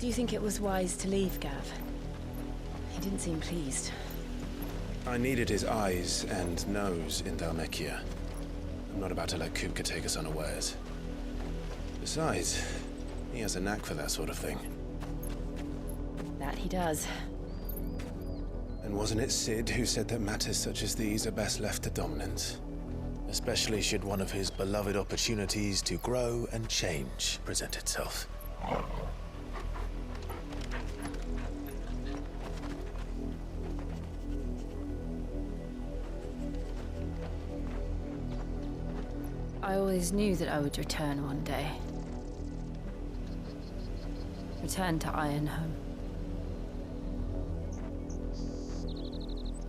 Do you think it was wise to leave, Gav? He didn't seem pleased. I needed his eyes and nose in Dhalmekia. I'm not about to let Kupka take us unawares. Besides, he has a knack for that sort of thing. That he does. And wasn't it Sid who said that matters such as these are best left to dominance? Especially should one of his beloved opportunities to grow and change present itself. I always knew that I would return one day. Return to Ironhome.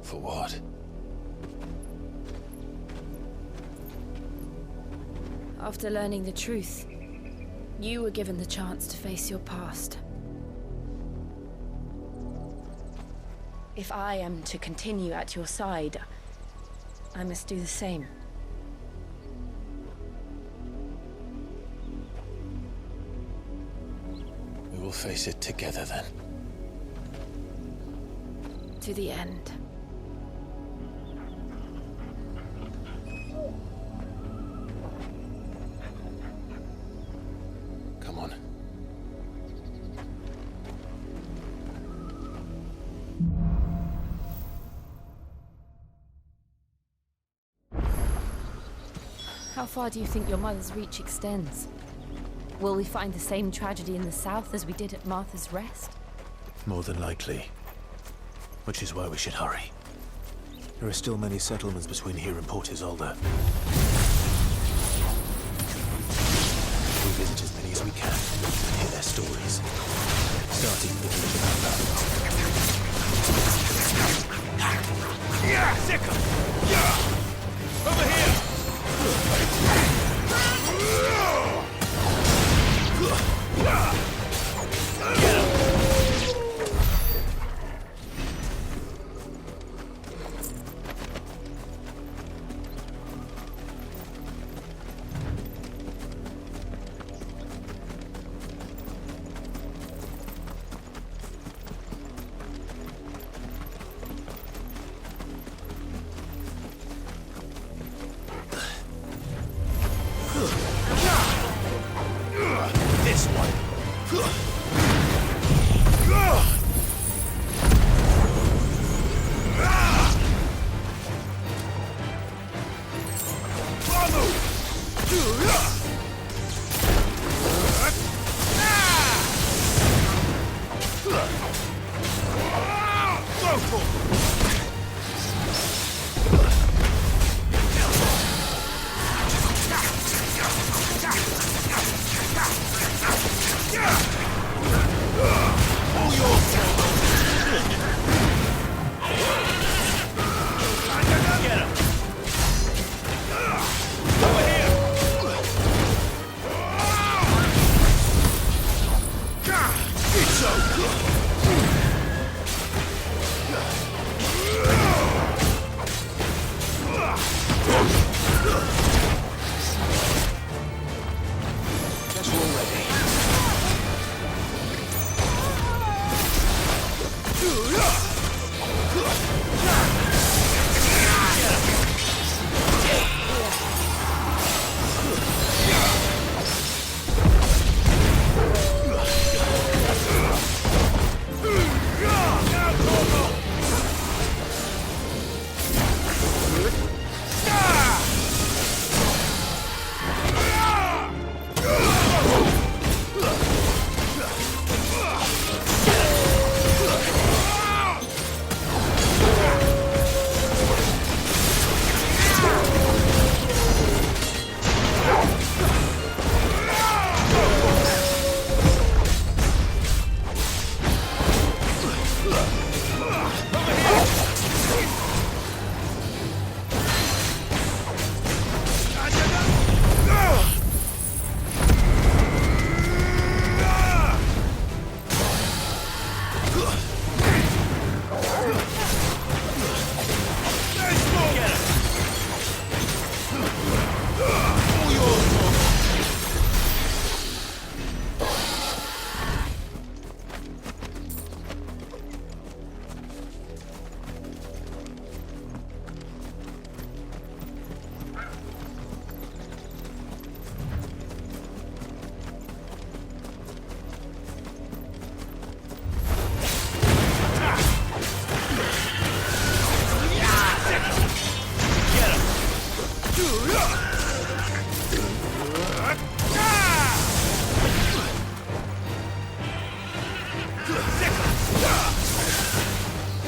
For what? After learning the truth, you were given the chance to face your past. If I am to continue at your side, I must do the same. We will face it together then. To the end. Come on. How far do you think your mother's reach extends? Will we find the same tragedy in the south as we did at Martha's Rest? More than likely. Which is why we should hurry. There are still many settlements between here and Port Isolde. We'll visit as many as we can and hear their stories. Starting with the village of Outbound. Yeah, Sicker! Yeah! Over here! Get him! This one. Get him! Over here!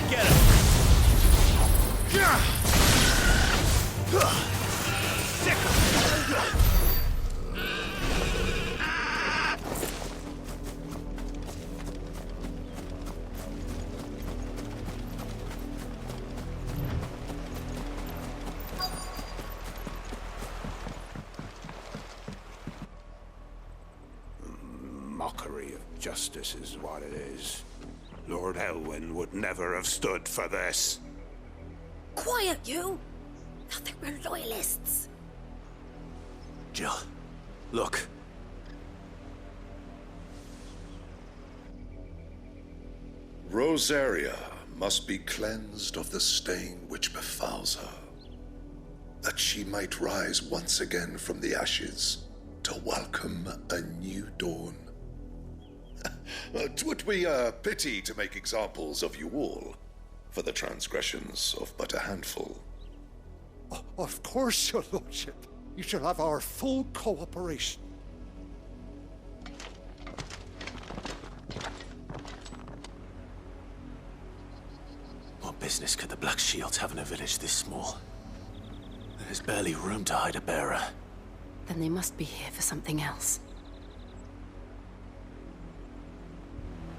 Get him! Sick him! Mockery of justice is what it is. Lord Elwyn would never have stood for this. Quiet, you! Thought they were loyalists. Jill, look. Rosaria must be cleansed of the stain which befouls her, that she might rise once again from the ashes to welcome a new dawn. 'Twould be a pity to make examples of you all, for the transgressions of but a handful. Of course, your lordship. You shall have our full cooperation. What business could the Black Shields have in a village this small? There's barely room to hide a bearer. Then they must be here for something else.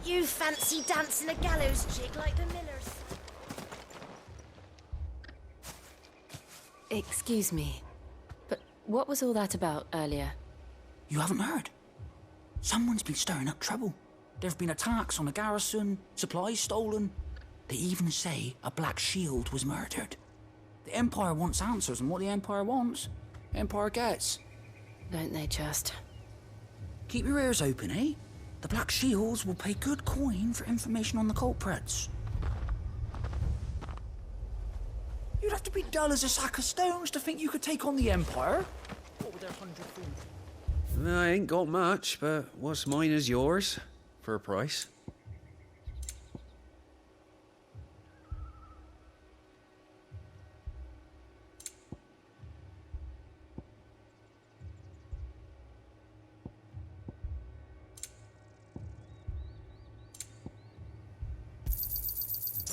You fancy dancing a gallows jig like the millers? Excuse me, but what was all that about earlier? You haven't heard? Someone's been stirring up trouble. There have been attacks on the garrison, supplies stolen. They even say a Black Shield was murdered. The Empire wants answers, and what the Empire wants, Empire gets. Don't they just? Keep your ears open, eh? The Black Shields will pay good coin for information on the culprits. You'd have to be dull as a sack of stones to think you could take on the Empire. What were their 100 things? I ain't got much, but what's mine is yours, for a price.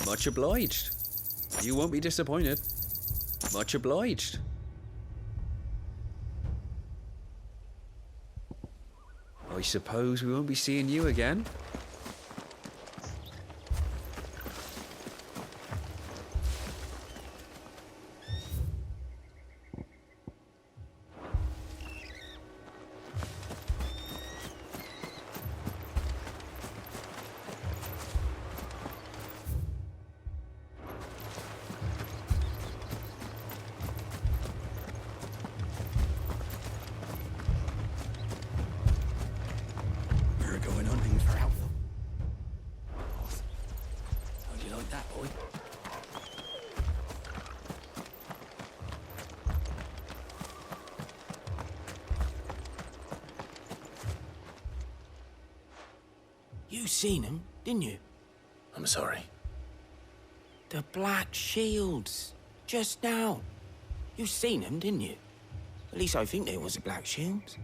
Much obliged. You won't be disappointed. Much obliged. I suppose we won't be seeing you again. You seen him, didn't you? I'm sorry. The Black Shields. Just now. You seen them, didn't you? At least I think there was a Black Shields.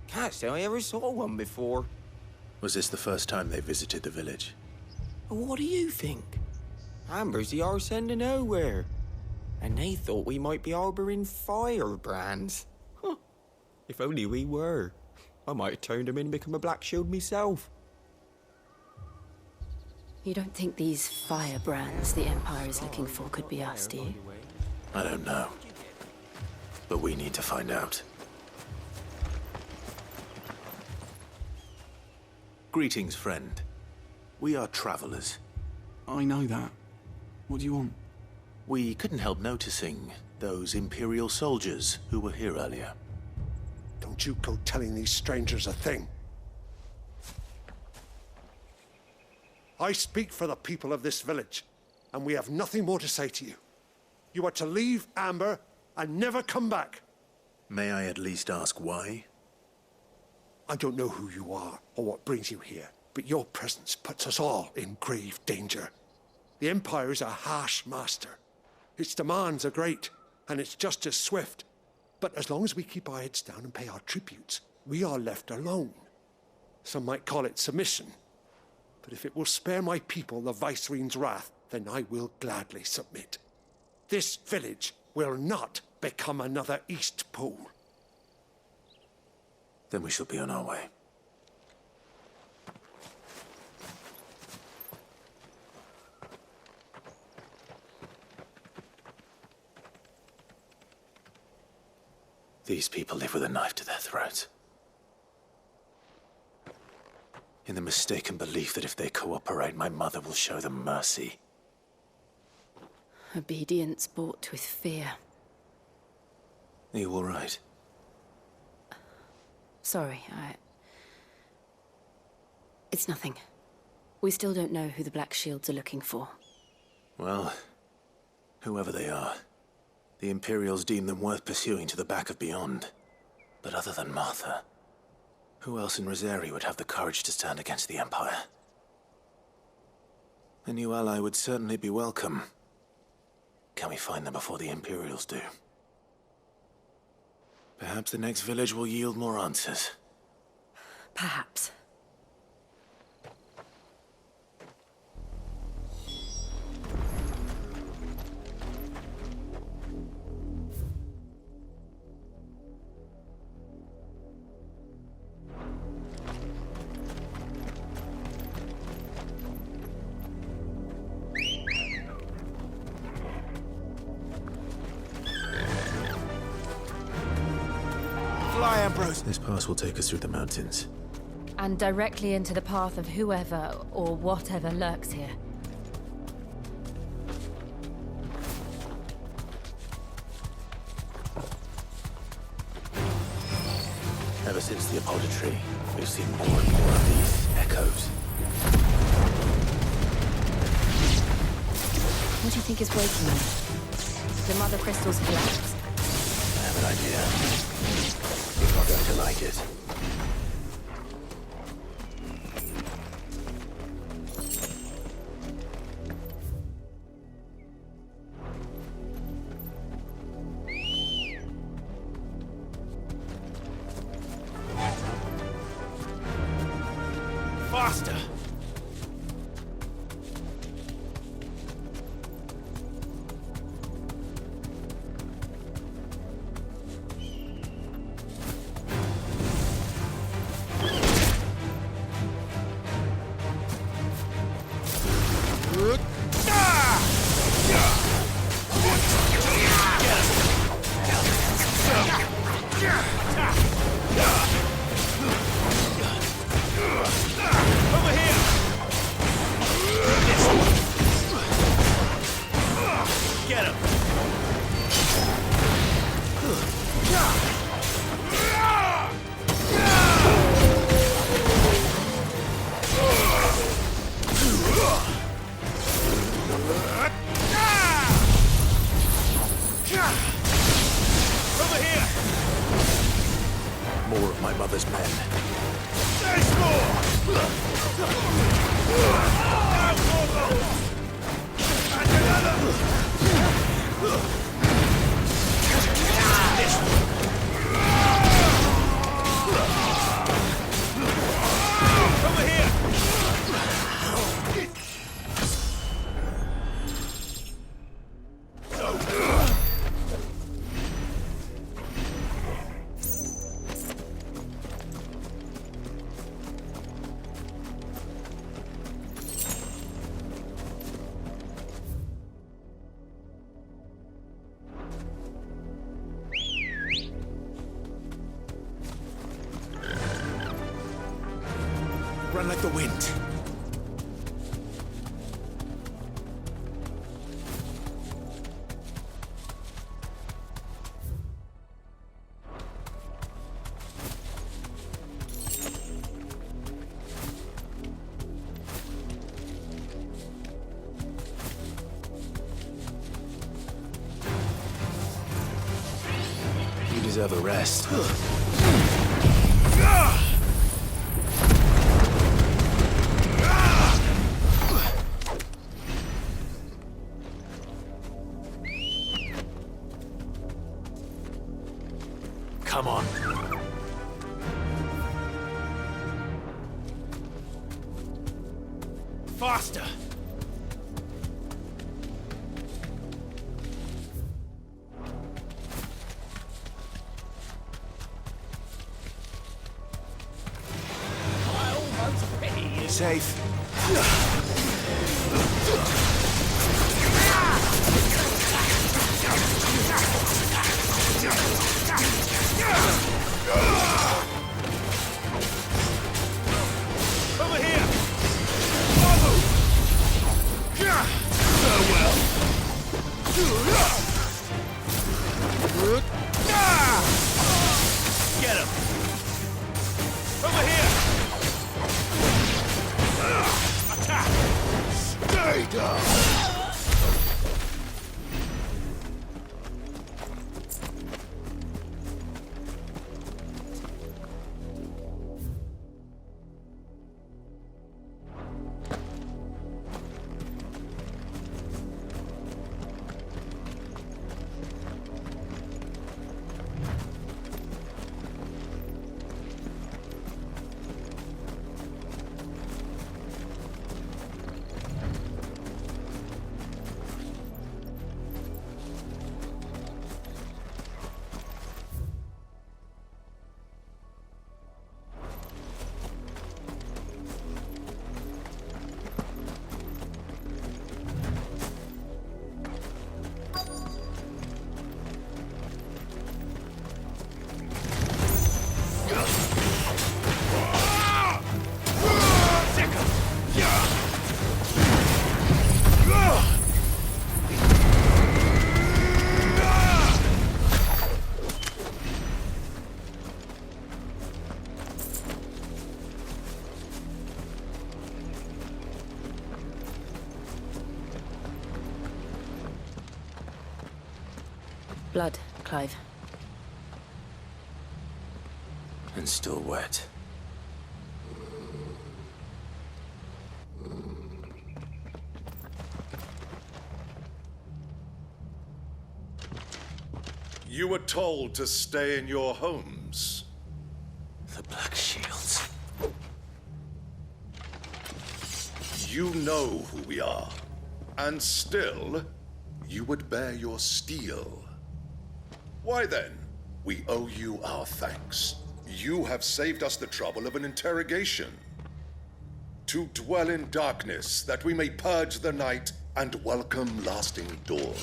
Can't say I ever saw one before. Was this the first time they visited the village? What do you think? Amber's the arse end of nowhere. And they thought we might be harbouring firebrands. Huh. If only we were. I might have turned them in and become a Black Shield myself. You don't think these firebrands the Empire is looking for could be us, do you? I don't know. But we need to find out. Greetings, friend. We are travelers. I know that. What do you want? We couldn't help noticing those Imperial soldiers who were here earlier. Don't you go telling these strangers a thing. I speak for the people of this village, and we have nothing more to say to you. You are to leave Amber and never come back. May I at least ask why? I don't know who you are or what brings you here, but your presence puts us all in grave danger. The Empire is a harsh master. Its demands are great, and its justice swift. But as long as we keep our heads down and pay our tributes, we are left alone. Some might call it submission. But if it will spare my people the Viceroy's wrath, then I will gladly submit. This village will not become another East Pool. Then we shall be on our way. These people live with a knife to their throats. In the mistaken belief that if they cooperate, my mother will show them mercy. Obedience bought with fear. Are you all right? Sorry, It's nothing. We still don't know who the Black Shields are looking for. Well, whoever they are, the Imperials deem them worth pursuing to the back of beyond. But other than Martha, who else in Rosari would have the courage to stand against the Empire? A new ally would certainly be welcome. Can we find them before the Imperials do? Perhaps the next village will yield more answers. Perhaps. This pass will take us through the mountains. And directly into the path of whoever or whatever lurks here. Ever since the apodatory, we've seen more and more of these echoes. What do you think is waking them? The mother crystals collapse? I have an idea. You're not going to like it. Faster! More of my mother's men. There's more! And another! This one! Over here! Run like the wind. You deserve a rest. Come on. Faster! Safe. Over here! Farewell! Get him! Over here! Attack! Stay down! Blood, Clive. And still wet. You were told to stay in your homes. The Black Shields. You know who we are. And still, you would bear your steel. Why then, we owe you our thanks. You have saved us the trouble of an interrogation. To dwell in darkness, that we may purge the night and welcome lasting dawn.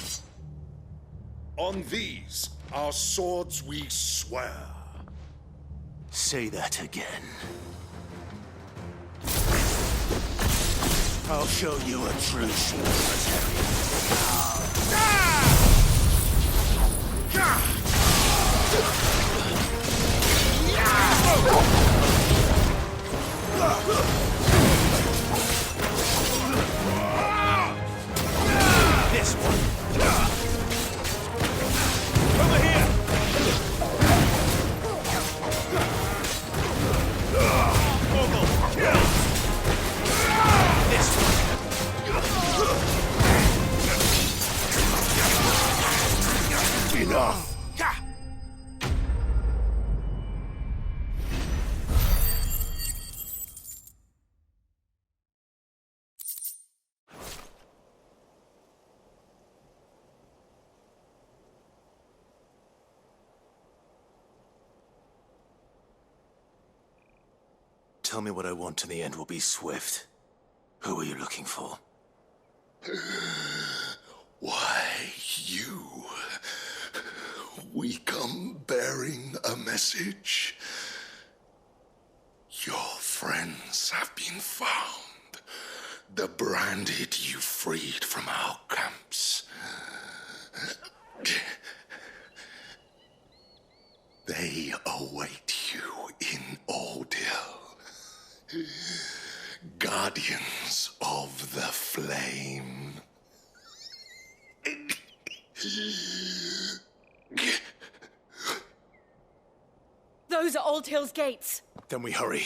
On these, our swords we swear. Say that again. I'll show you a true This one. Over here. This one. Enough. Tell me what I want and the end will be swift. Who are you looking for? Why, you. We come bearing a message. Your friends have been found. The branded you freed from our camps. They await you in Ordeal. Guardians of the Flame. Those are Old Hill's gates. Then we hurry.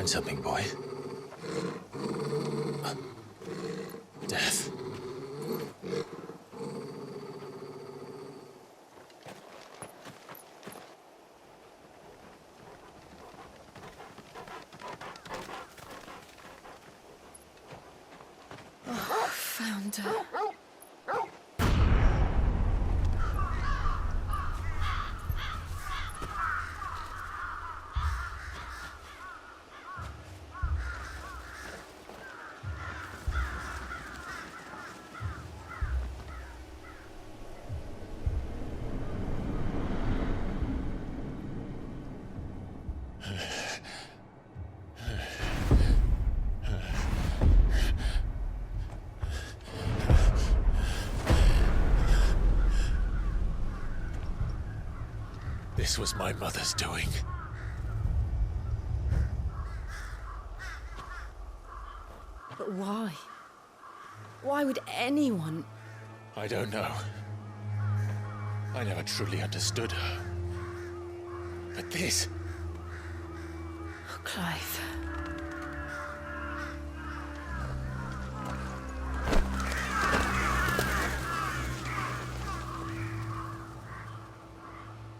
find something, boy. Death. Oh, found her. This was my mother's doing. But why? Why would anyone? I don't know. I never truly understood her. But this... Oh, Clive.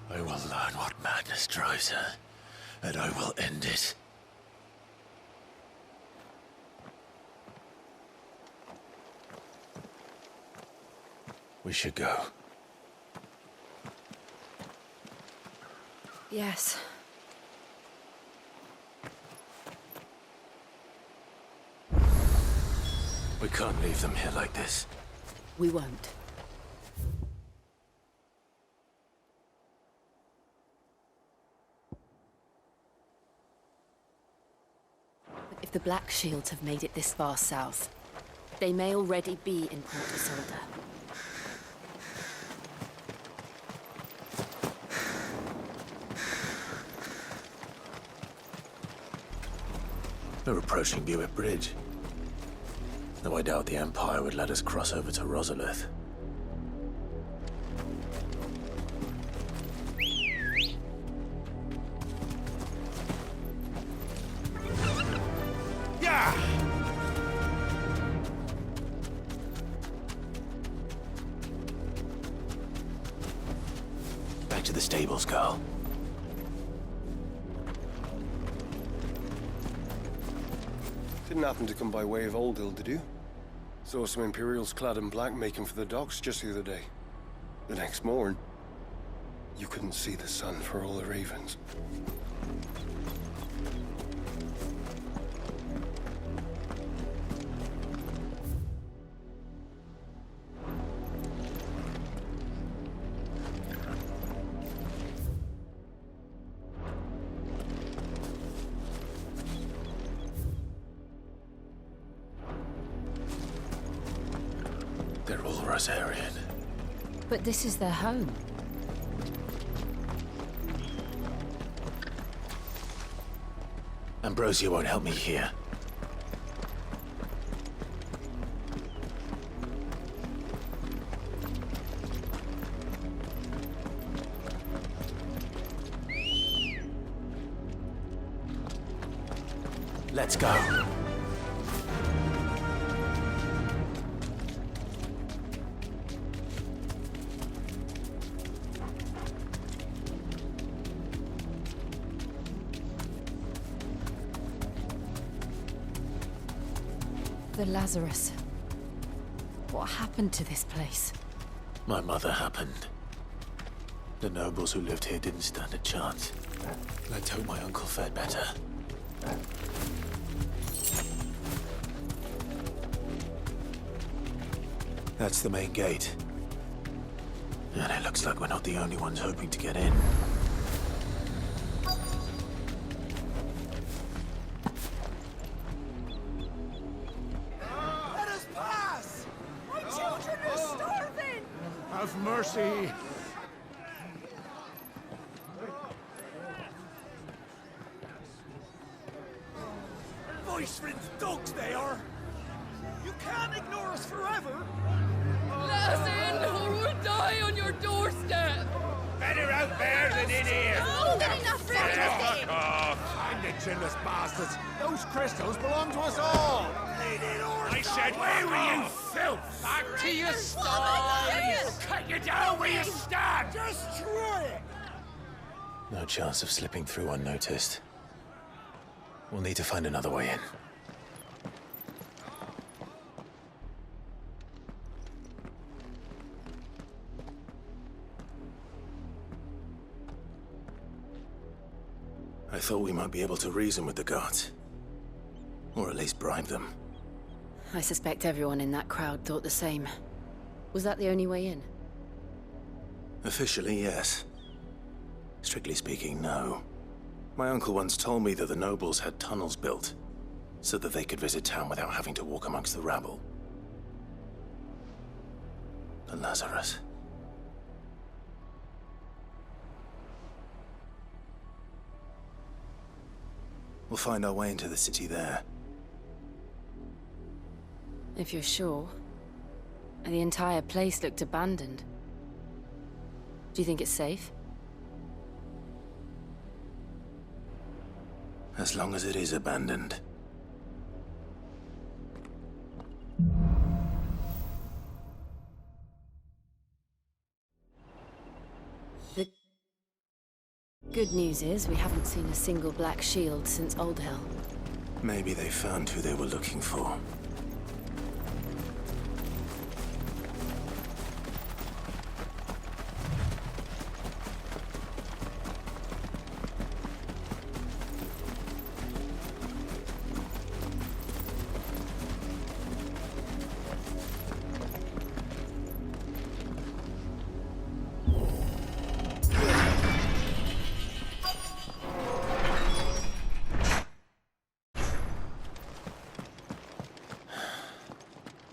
I will learn what madness drives her, and I will end it. We should go. Yes. We can't leave them here like this. We won't. But if the Black Shields have made it this far south, they may already be in Port Isolde. We're approaching Buick Bridge. Though I doubt the Empire would let us cross over to Rosalith. Yeah! Back to the stables, Carl. Didn't happen to come by way of Oldhill, did you? Saw some Imperials clad in black making for the docks just the other day. The next morn, you couldn't see the sun for all the ravens. They're all Rosarian. But this is their home. Ambrosia won't help me here. Let's go. The Lazarus. What happened to this place? My mother happened. The nobles who lived here didn't stand a chance. Let's hope my uncle fared better. That's the main gate. And it looks like we're not the only ones hoping to get in. Let us pass! My children are starving! Have mercy! Voice-rinsed dogs they are! You can't ignore us forever! Let us in, or we'll die on your doorstep! Better out there than in here! More than enough room to Fuck off! And the chinless bastards! Those crystals belong to us all! I said, where were you, filth? Back to your sties! Cut you down where you stand! Just try it! No chance of slipping through unnoticed. We'll need to find another way in. I thought we might be able to reason with the guards. Or at least bribe them. I suspect everyone in that crowd thought the same. Was that the only way in? Officially, yes. Strictly speaking, no. My uncle once told me that the nobles had tunnels built, so that they could visit town without having to walk amongst the rabble. But Lazarus... We'll find our way into the city there. If you're sure. The entire place looked abandoned. Do you think it's safe? As long as it is abandoned. The good news is we haven't seen a single black shield since Old Hill. Maybe they found who they were looking for.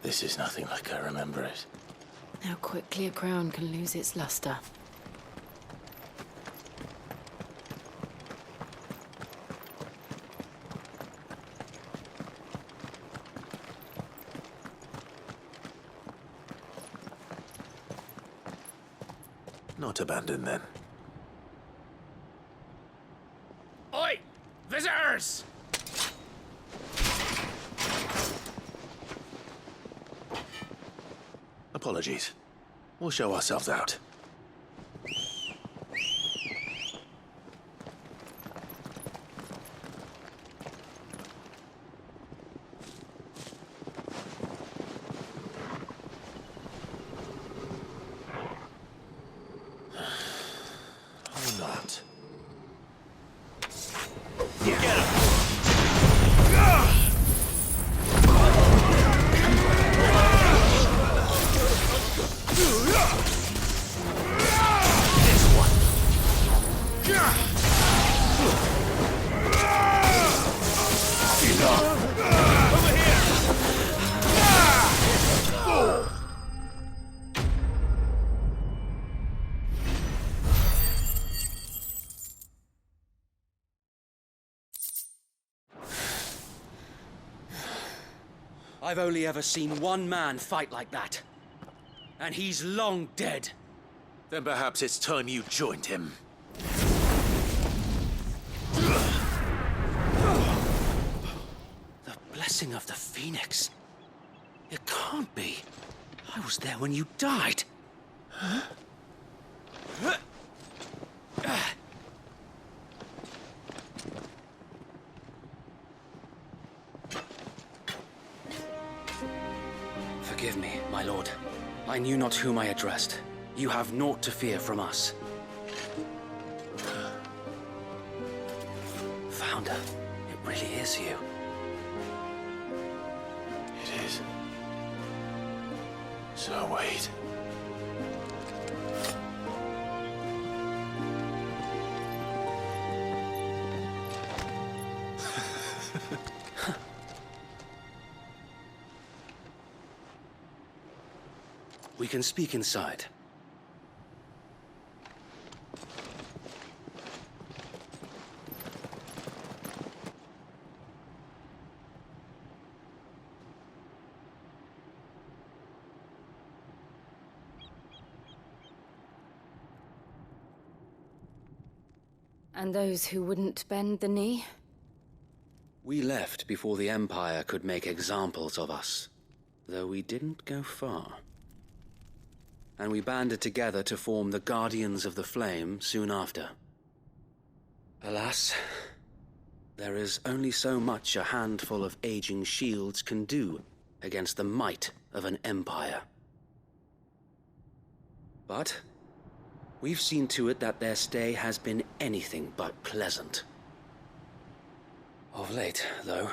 This is nothing like I remember it. How quickly a crown can lose its luster. Not abandoned, then. Oi! Visitors! Apologies. We'll show ourselves out. Or not. Get him! I've only ever seen one man fight like that. And he's long dead. Then perhaps it's time you joined him. The blessing of the Phoenix. It can't be. I was there when you died. Huh? Forgive me, my lord. I knew not whom I addressed. You have naught to fear from us. Founder, it really is you. It is. So wait. We can speak inside. And those who wouldn't bend the knee? We left before the Empire could make examples of us, though we didn't go far. And we banded together to form the Guardians of the Flame soon after. Alas, there is only so much a handful of aging shields can do against the might of an empire. But we've seen to it that their stay has been anything but pleasant. Of late, though,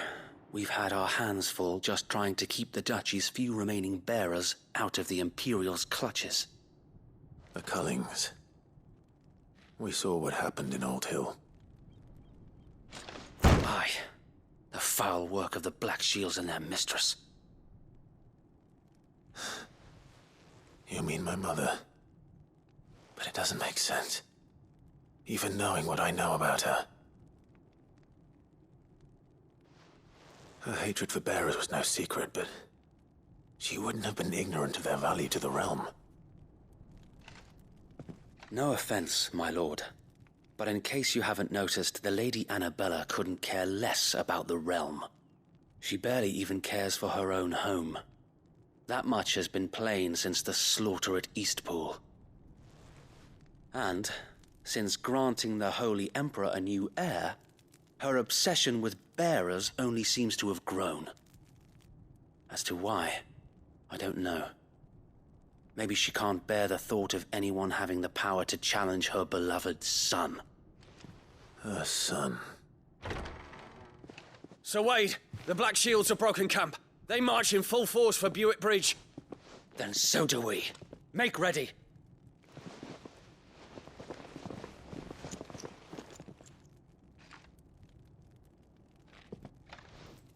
we've had our hands full just trying to keep the Duchy's few remaining bearers out of the Imperial's clutches. The Cullings. We saw what happened in Old Hill. Aye, the foul work of the Black Shields and their mistress. You mean my mother? But it doesn't make sense. Even knowing what I know about her. Her hatred for bearers was no secret, but she wouldn't have been ignorant of their value to the realm. No offense, my lord, but in case you haven't noticed, the Lady Annabella couldn't care less about the realm. She barely even cares for her own home. That much has been plain since the slaughter at Eastpool. And, since granting the Holy Emperor a new heir, her obsession with bearers only seems to have grown. As to why, I don't know. Maybe she can't bear the thought of anyone having the power to challenge her beloved son. Her son. Sir Wade, the Black Shields have broken camp. They march in full force for Buick Bridge. Then so do we. Make ready.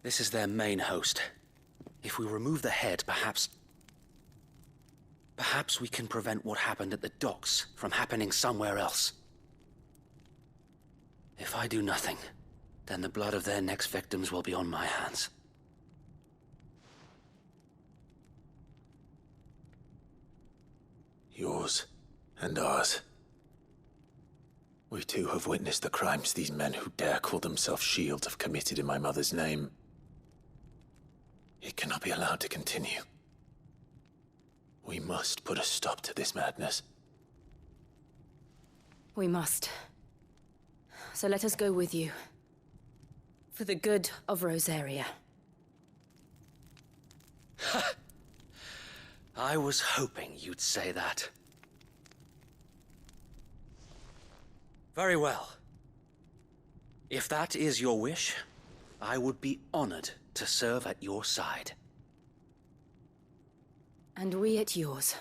This is their main host. If we remove the head, perhaps we can prevent what happened at the docks from happening somewhere else. If I do nothing, then the blood of their next victims will be on my hands. Yours and ours. We too have witnessed the crimes these men who dare call themselves shields have committed in my mother's name. It cannot be allowed to continue. We must put a stop to this madness. We must. So let us go with you. For the good of Rosaria. I was hoping you'd say that. Very well. If that is your wish, I would be honored to serve at your side. And we at yours.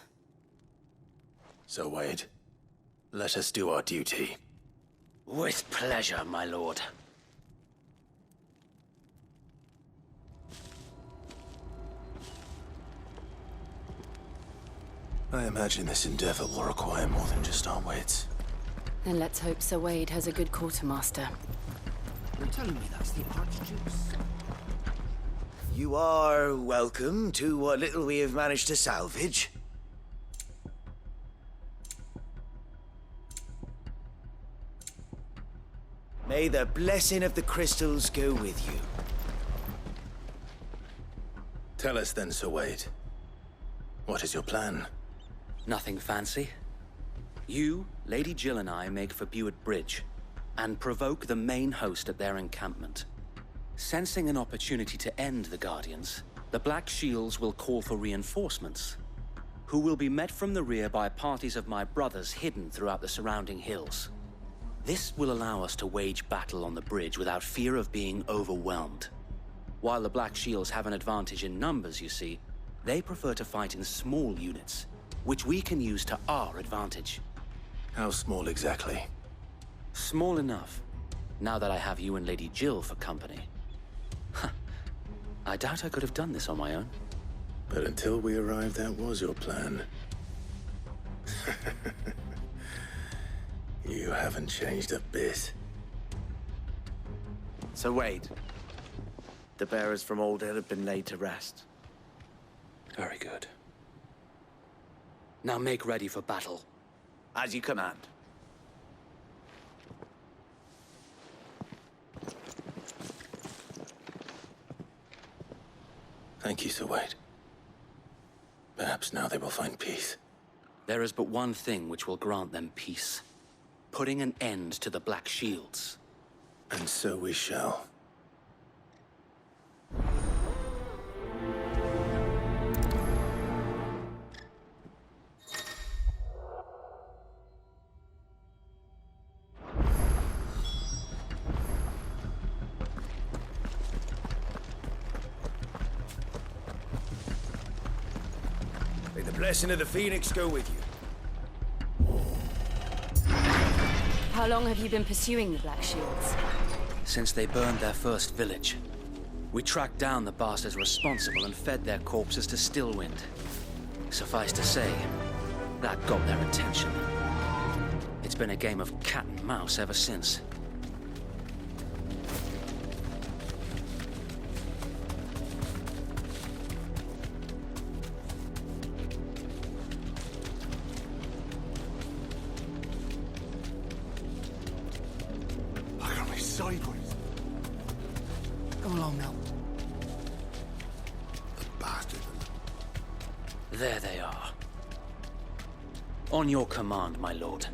So, Wade, let us do our duty. With pleasure, my lord. I imagine this endeavor will require more than just our wits. Then let's hope Sir Wade has a good quartermaster. You're telling me that's the Archduke's? You are welcome to what little we have managed to salvage. May the blessing of the crystals go with you. Tell us then, Sir Wade. What is your plan? Nothing fancy. You, Lady Jill and I make for Buick Bridge, and provoke the main host at their encampment. Sensing an opportunity to end the Guardians, the Black Shields will call for reinforcements, who will be met from the rear by parties of my brothers hidden throughout the surrounding hills. This will allow us to wage battle on the bridge without fear of being overwhelmed. While the Black Shields have an advantage in numbers, you see, they prefer to fight in small units, which we can use to our advantage. How small exactly? Small enough, now that I have you and Lady Jill for company. I doubt I could have done this on my own. But until we arrived, that was your plan. You haven't changed a bit. So Wade, the bearers from Old Hill have been laid to rest. Very good. Now make ready for battle. As you command. Thank you, Sir Wade. Perhaps now they will find peace. There is but one thing which will grant them peace. Putting an end to the Black Shields. And so we shall. May the blessing of the Phoenix go with you. How long have you been pursuing the Black Shields? Since they burned their first village. We tracked down the bastards responsible and fed their corpses to Stillwind. Suffice to say, that got their attention. It's been a game of cat and mouse ever since. Sideways. Come along now. The bastard. There they are. On your command, my lord.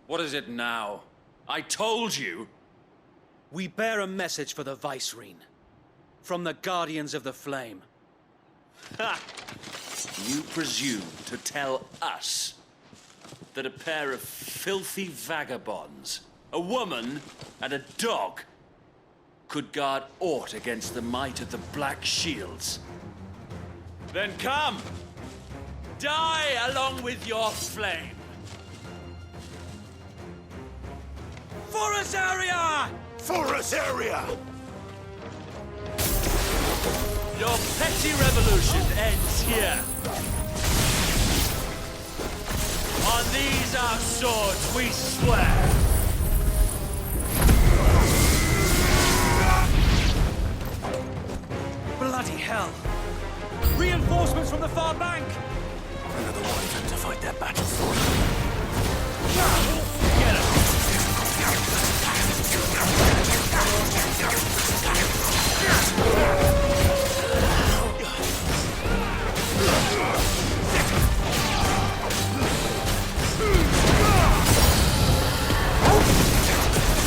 What is it now? I told you! We bear a message for the Vicereine. From the Guardians of the Flame. Ha! You presume to tell us that a pair of filthy vagabonds, a woman and a dog, could guard aught against the might of the Black Shields? Then come! Die along with your flame! Forest area! Forest area! Your petty revolution ends here. On these our swords we swear. Bloody hell! Reinforcements from the far bank! Another one to fight their battle for. Get him!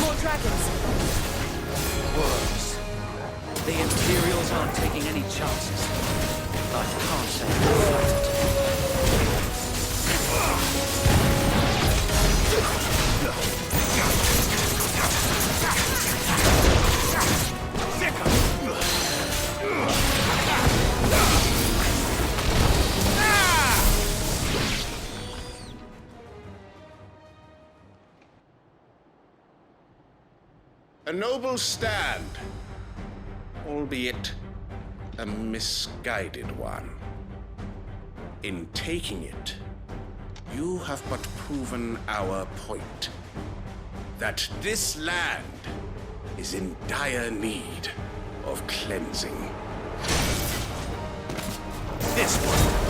More dragons. Worms. The Imperials aren't taking any chances. I can't say I'm flattered. A noble stand, albeit a misguided one. In taking it, you have but proven our point. That this land is in dire need of cleansing. This one.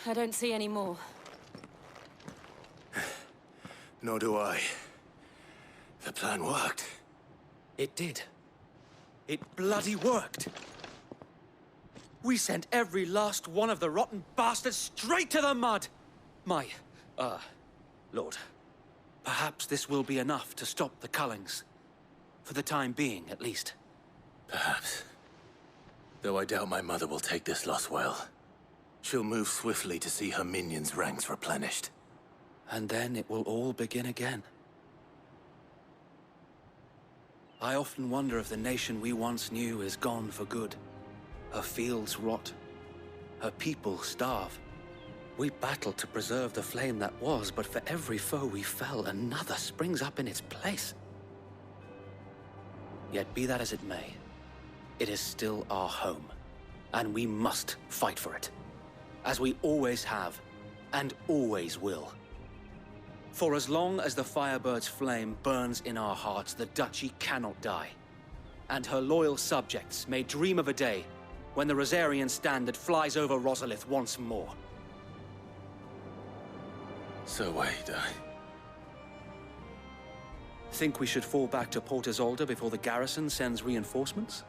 I don't see any more. Nor do I. The plan worked. It did. It bloody worked. We sent every last one of the rotten bastards straight to the mud! My, Lord, perhaps this will be enough to stop the Cullings. For the time being, at least. Perhaps. Though I doubt my mother will take this loss well. She'll move swiftly to see her minions' ranks replenished. And then it will all begin again. I often wonder if the nation we once knew is gone for good. Her fields rot. Her people starve. We battled to preserve the flame that was, but for every foe we fell, another springs up in its place. Yet be that as it may, it is still our home, and we must fight for it, as we always have, and always will. For as long as the Firebird's flame burns in our hearts, the Duchy cannot die, and her loyal subjects may dream of a day when the Rosarian standard flies over Rosalith once more. So wait, Think we should fall back to Port Isolde before the garrison sends reinforcements?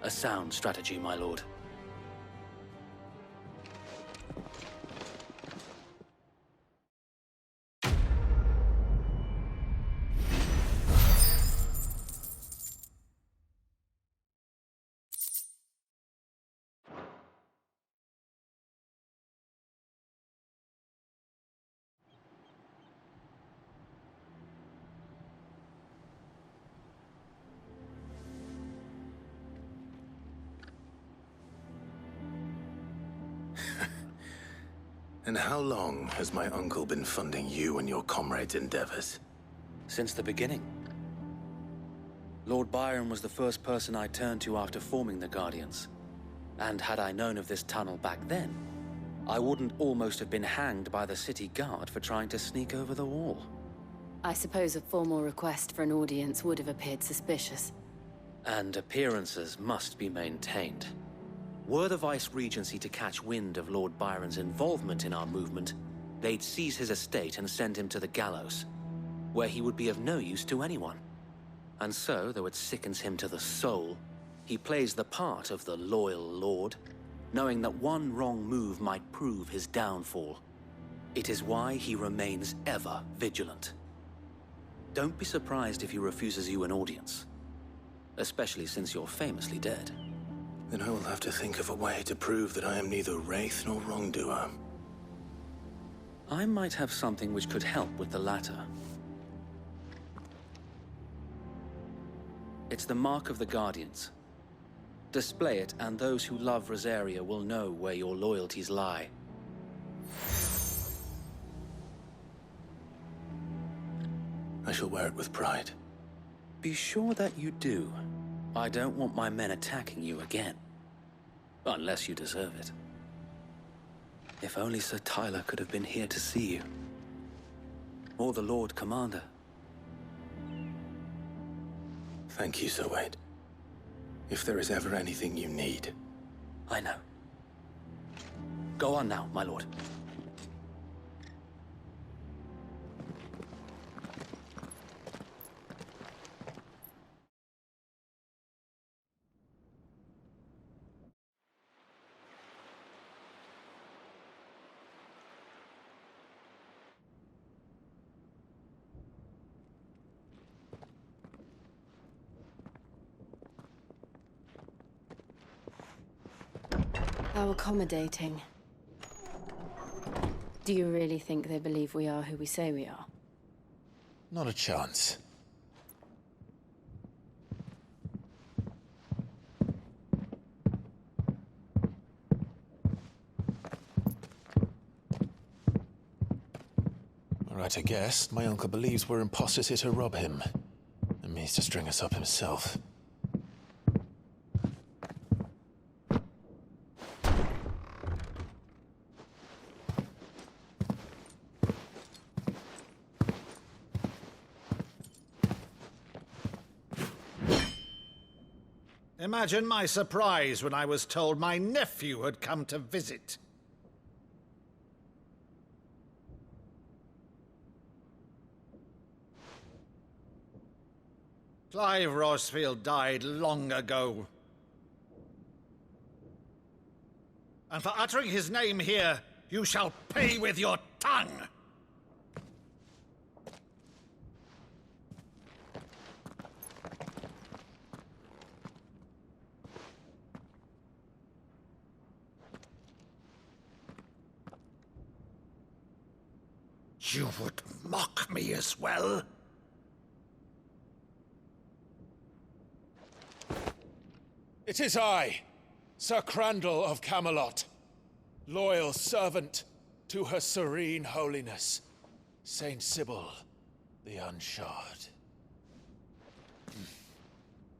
A sound strategy, my lord. And how long has my uncle been funding you and your comrades' endeavors? Since the beginning. Lord Byron was the first person I turned to after forming the Guardians. And had I known of this tunnel back then, I wouldn't almost have been hanged by the city guard for trying to sneak over the wall. I suppose a formal request for an audience would have appeared suspicious. And appearances must be maintained. Were the Vice-Regency to catch wind of Lord Byron's involvement in our movement, they'd seize his estate and send him to the gallows, where he would be of no use to anyone. And so, though it sickens him to the soul, he plays the part of the loyal lord, knowing that one wrong move might prove his downfall. It is why he remains ever vigilant. Don't be surprised if he refuses you an audience, especially since you're famously dead. Then I will have to think of a way to prove that I am neither wraith nor wrongdoer. I might have something which could help with the latter. It's the mark of the Guardians. Display it, and those who love Rosaria will know where your loyalties lie. I shall wear it with pride. Be sure that you do. I don't want my men attacking you again. Unless you deserve it. If only Sir Tyler could have been here to see you. Or the Lord Commander. Thank you, Sir Wade. If there is ever anything you need. I know. Go on now, my lord. How accommodating. Do you really think they believe we are who we say we are? Not a chance. All right, I guess. My uncle believes we're imposters here to rob him, and means to string us up himself. Imagine my surprise when I was told my nephew had come to visit. Clive Rosefield died long ago. And for uttering his name here, you shall pay with your tongue! You would mock me as well? It is I, Sir Crandall of Camelot, loyal servant to Her Serene Holiness, Saint Sybil the Unshod.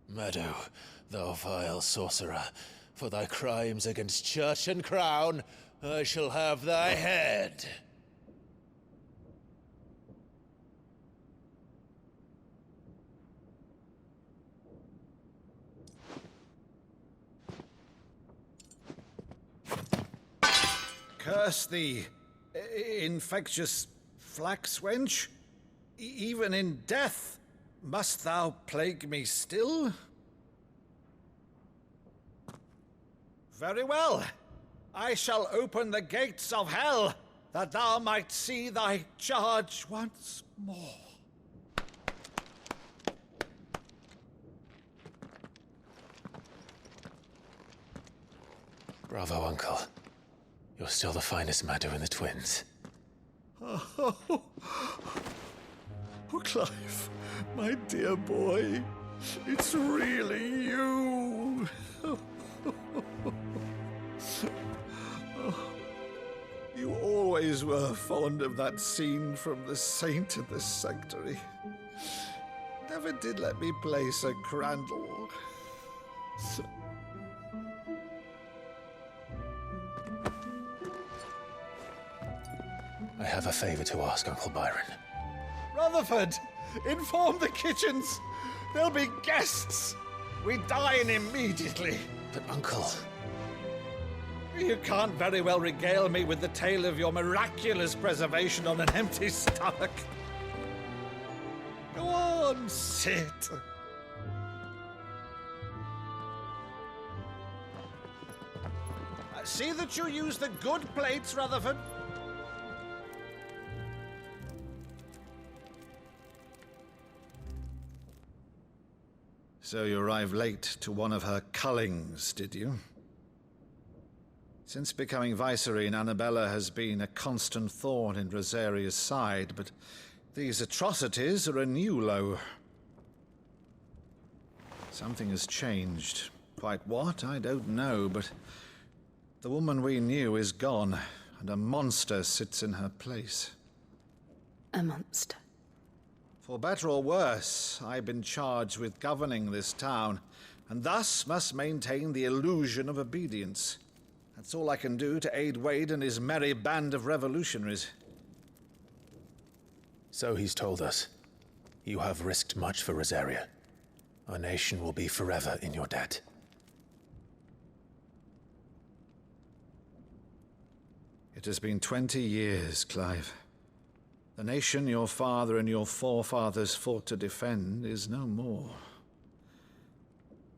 Meadow, thou vile sorcerer, for thy crimes against church and crown, I shall have thy head. Curse thee, infectious flax wench. Even in death, must thou plague me still? Very well. I shall open the gates of hell, that thou might see thy charge once more. Bravo, Uncle. You're still the finest Meadow in the twins. Oh, Clive, my dear boy, it's really you. You always were fond of that scene from The Saint in the Sanctuary. Never did let me play Sir Crandall. I have a favor to ask, Uncle Byron. Rutherford, inform the kitchens. There'll be guests. We dine immediately. But, Uncle... You can't very well regale me with the tale of your miraculous preservation on an empty stomach. Go on, sit. See that you use the good plates, Rutherford. So you arrived late to one of her cullings, did you? Since becoming Vicereine, Annabella has been a constant thorn in Rosaria's side, but these atrocities are a new low. Something has changed. Quite what, I don't know, but the woman we knew is gone, and a monster sits in her place. A monster? For better or worse, I've been charged with governing this town, and thus must maintain the illusion of obedience. That's all I can do to aid Wade and his merry band of revolutionaries. So he's told us. You have risked much for Rosaria. Our nation will be forever in your debt. It has been 20 years, Clive. The nation your father and your forefathers fought to defend is no more.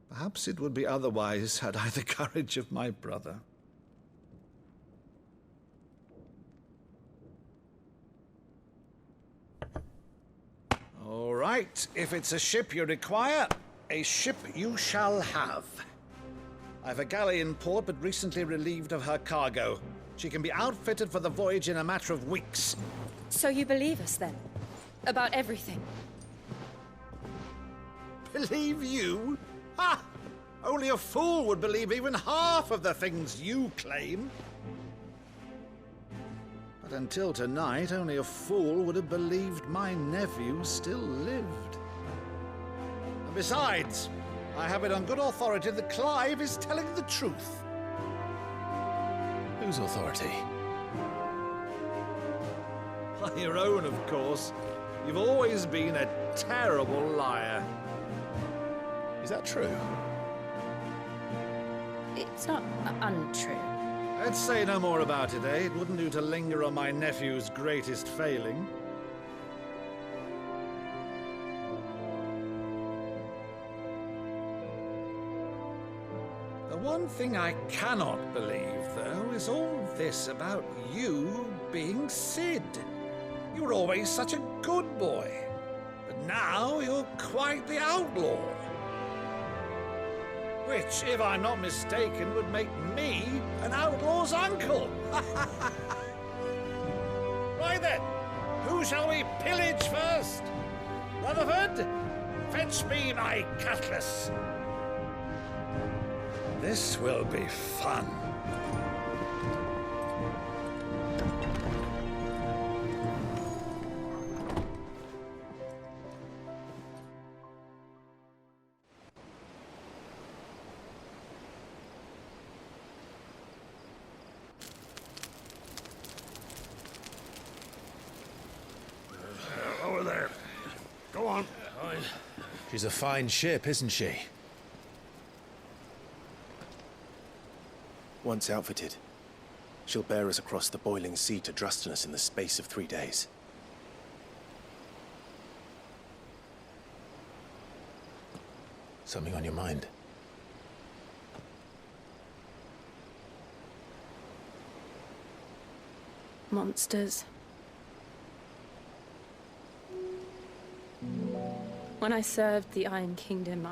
Perhaps it would be otherwise had I the courage of my brother. All right, if it's a ship you require, a ship you shall have. I've a galley in port, but recently relieved of her cargo. She can be outfitted for the voyage in a matter of weeks. So you believe us, then? About everything? Believe you? Ha! Only a fool would believe even half of the things you claim. But until tonight, only a fool would have believed my nephew still lived. And besides, I have it on good authority that Clive is telling the truth. Whose authority? Your own, of course. You've always been a terrible liar. Is that true? It's not untrue. Let's say no more about it, eh? It wouldn't do to linger on my nephew's greatest failing. one thing I cannot believe, though, is all this about you being Sid. You were always such a good boy, but now you're quite the outlaw. Which, if I'm not mistaken, would make me an outlaw's uncle. Right then, who shall we pillage first? Rutherford, fetch me my cutlass. This will be fun. Over there. Go on. She's a fine ship, isn't she? Once outfitted, she'll bear us across the boiling sea to Drustinus in the space of 3 days. Something on your mind? Monsters. When I served the Iron Kingdom,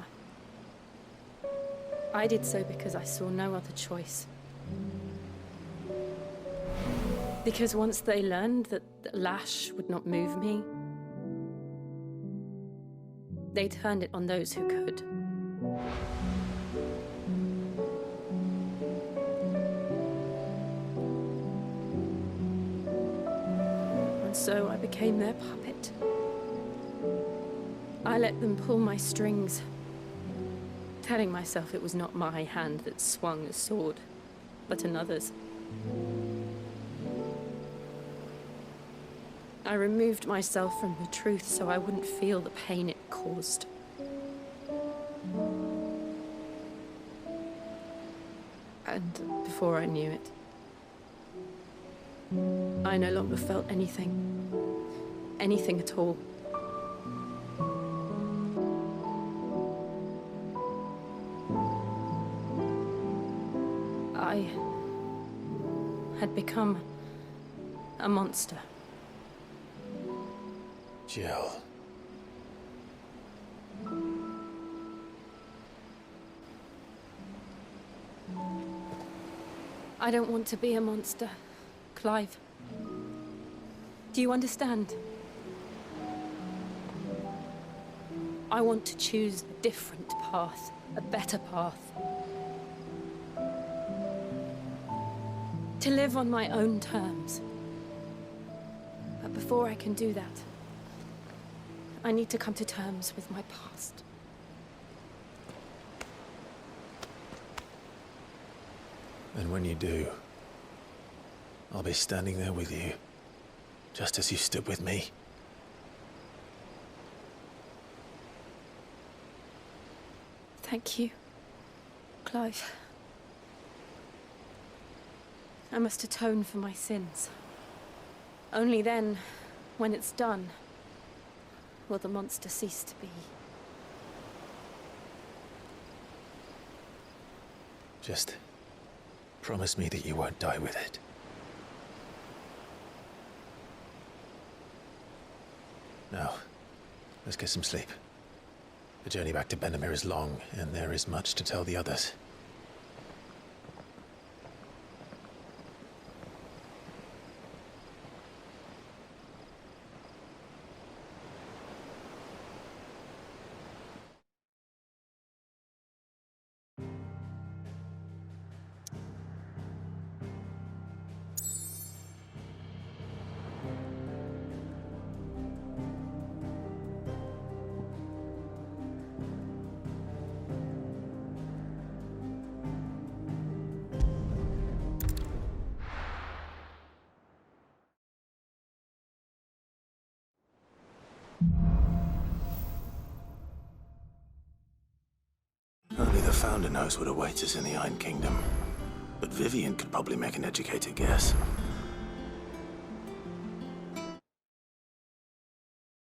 I did so because I saw no other choice. Because once they learned that the lash would not move me, they turned it on those who could. And so I became their puppet. I let them pull my strings, telling myself it was not my hand that swung a sword, but another's. I removed myself from the truth so I wouldn't feel the pain it caused. And before I knew it, I no longer felt anything. Anything at all. I had become a monster. Jill. I don't want to be a monster, Clive. Do you understand? I want to choose a different path, a better path. To live on my own terms. But before I can do that, I need to come to terms with my past. And when you do, I'll be standing there with you, just as you stood with me. Thank you, Clive. I must atone for my sins. Only then, when it's done, will the monster cease to be. Just promise me that you won't die with it. Now, let's get some sleep. The journey back to Benamir is long, and there is much to tell the others. Only the Founder knows what awaits us in the Iron Kingdom. But Vivian could probably make an educated guess.